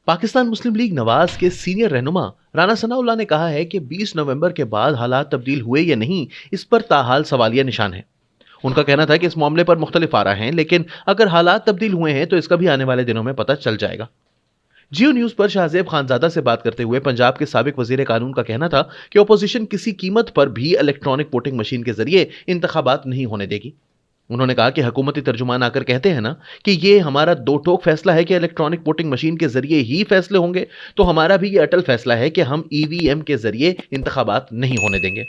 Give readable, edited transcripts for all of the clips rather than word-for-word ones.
पाकिस्तान मुस्लिम league Nawaz के senior रहनुमा राना सनाउल्लाह ने कहा है कि 20 नवंबर के बाद हालात तब्दील हुए या नहीं, इस पर ताहाल सवालिया निशान है। उनका कहना था कि इस मामले पर मुख्तलिफ आरा हैं, लेकिन अगर हालात तब्दील हुए हैं तो इसका भी आने वाले दिनों में पता चल जाएगा। जियो न्यूज पर शाहजेब खानजादा से बात करते हुए पंजाब के साबिक वजीर कानून का कहना था कि अपोजिशन किसी कीमत पर भी इलेक्ट्रॉनिक वोटिंग मशीन के जरिए इंतखाबात नहीं होने देगी। उन्होंने कहा कि हुकूमती तर्जुमान आकर कहते हैं ना कि ये हमारा दो टोक फैसला है कि इलेक्ट्रॉनिक वोटिंग मशीन के जरिए ही फैसले होंगे, तो हमारा भी ये अटल फैसला है कि हम ईवीएम के जरिए इंतखाबात नहीं होने देंगे।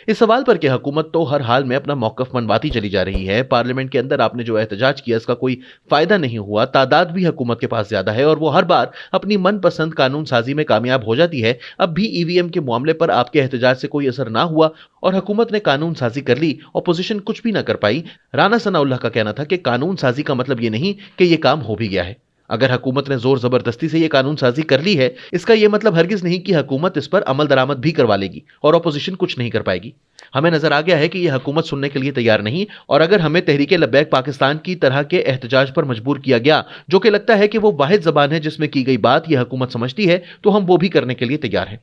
इस सवाल पर कि हुकूमत तो हर हाल में अपना मौकफ मनवाती चली जा रही है, पार्लियामेंट के अंदर आपने जो एहतजाज किया इसका कोई फायदा नहीं हुआ, तादाद भी हुकूमत के पास ज्यादा है और वो हर बार अपनी मनपसंद कानून साजी में कामयाब हो जाती है। अब भी ईवीएम के मामले पर आपके एहतजाज से कोई असर ना हुआ और हुकूमत ने कानून साजी कर ली, अपोजिशन कुछ भी ना कर पाई। राना सनाउल्लाह का कहना था कि कानून साजी का मतलब ये नहीं कि ये काम हो भी गया है। अगर हुकूमत ने जोर जबरदस्ती से ये कानून साजी कर ली है, इसका यह मतलब हरगिज नहीं कि हुकूमत इस पर अमल दरामद भी करवा लेगी और अपोजिशन कुछ नहीं कर पाएगी। हमें नजर आ गया है कि यह हुकूमत सुनने के लिए तैयार नहीं, और अगर हमें तहरीके लब्बैक पाकिस्तान की तरह के एहतजाज पर मजबूर किया गया, जो कि लगता है कि वो वाहिद जबान है जिसमें की गई बात यह हुकूमत समझती है, तो हम वो भी करने के लिए तैयार हैं।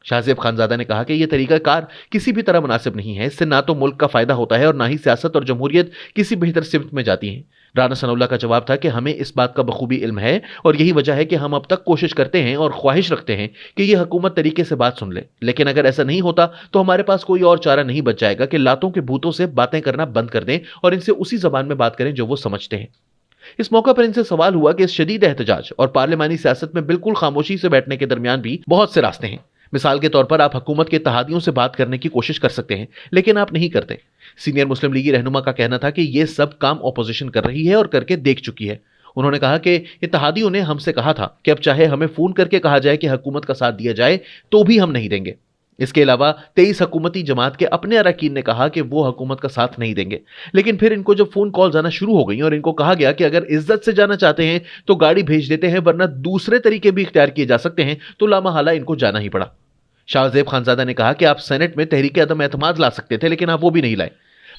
शाहजेब खानजादा ने कहा कि यह तरीकाकार किसी भी तरह मुनासिब नहीं है, इससे ना तो मुल्क का फायदा होता है और ना ही सियासत और जमहूरियत किसी बेहतर सिमत में जाती है। राना सनाउल्लाह का जवाब था कि हमें इस बात का बखूबी इल्म है और यही वजह है कि हम अब तक कोशिश करते हैं और ख्वाहिश रखते हैं कि यह हुकूमत तरीके से बात सुन ले, लेकिन अगर ऐसा नहीं होता तो हमारे पास कोई और चारा नहीं बच जाएगा कि लातों के भूतों से बातें करना बंद कर दें और इनसे उसी जबान में बात करें जो वो समझते हैं। इस मौका पर इनसे सवाल हुआ कि इस शदीद एहतजाज और पार्लियामानी सियासत में बिल्कुल खामोशी से बैठने के दरमियान भी बहुत से रास्ते हैं। मिसाल के तौर पर आप हुकूमत के इत्तेहादियों से बात करने की कोशिश कर सकते हैं, लेकिन आप नहीं करते। सीनियर मुस्लिम लीगी रहनुमा का कहना था कि यह सब काम अपोजिशन कर रही है और करके देख चुकी है। उन्होंने कहा कि इत्तेहादियों ने हमसे कहा था कि अब चाहे हमें फोन करके कहा जाए कि हुकूमत का साथ दिया जाए तो भी हम नहीं देंगे। इसके अलावा 23 हुकूमती जमात के अपने अरकान ने कहा कि वो हुकूमत का साथ नहीं देंगे, लेकिन फिर इनको जब फोन कॉल्स आना शुरू हो गई और इनको कहा गया कि अगर इज्जत से जाना चाहते हैं तो गाड़ी भेज देते हैं, वरना दूसरे तरीके भी इख्तियार किए जा सकते हैं, तो लामहला इनको जाना ही पड़ा। शाहजेब खानजादा ने कहा कि आप सेनेट में तहरीके अदम एतमाद ला सकते थे, लेकिन आप वो भी नहीं लाए।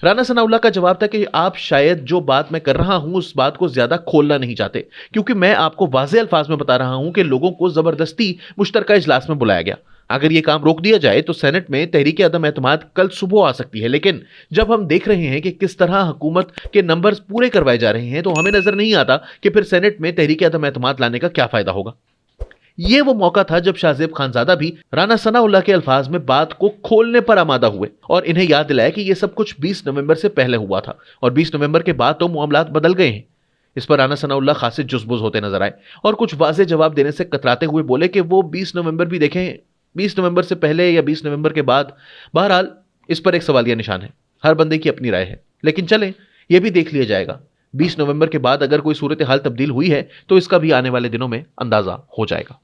राना सनाउल्लाह का जवाब था कि आप शायद जो बात मैं कर रहा हूं उस बात को ज्यादा खोलना नहीं चाहते, क्योंकि मैं आपको वाज़ेह अल्फाज में बता रहा हूं कि लोगों को जबरदस्ती मुश्तरका इजलास में बुलाया गया। अगर यह काम रोक दिया जाए तो सेनेट में तहरीके अदम एतमाद कल सुबह आ सकती है, लेकिन जब हम देख रहे हैं कि किस तरह हुकूमत के नंबर्स पूरे करवाए जा रहे हैं तो हमें नजर नहीं आता कि फिर सेनेट में तहरीके अदम एतमाद लाने का क्या फायदा होगा। ये वो मौका था जब शाहजेब खानजादा भी राना सनाउल्लाह के अल्फाज में बात को खोलने पर आमादा हुए और इन्हें याद दिलाया कि यह सब कुछ 20 नवंबर से पहले हुआ था और 20 नवंबर के बाद तो मामलात बदल गए हैं। इस पर राना सनाउल्लाह खासे जुज़बुज़ होते नजर आए और कुछ वाज़ेह जवाब देने से कतराते हुए बोले कि वो 20 नवंबर भी देखें, 20 नवंबर से पहले या 20 नवंबर के बाद। बहरहाल इस पर एक सवालिया निशान है, हर बंदे की अपनी राय है, लेकिन चलें यह भी देख लिया जाएगा 20 नवंबर के बाद अगर कोई सूरत हाल तब्दील हुई है तो इसका भी आने वाले दिनों में अंदाजा हो जाएगा।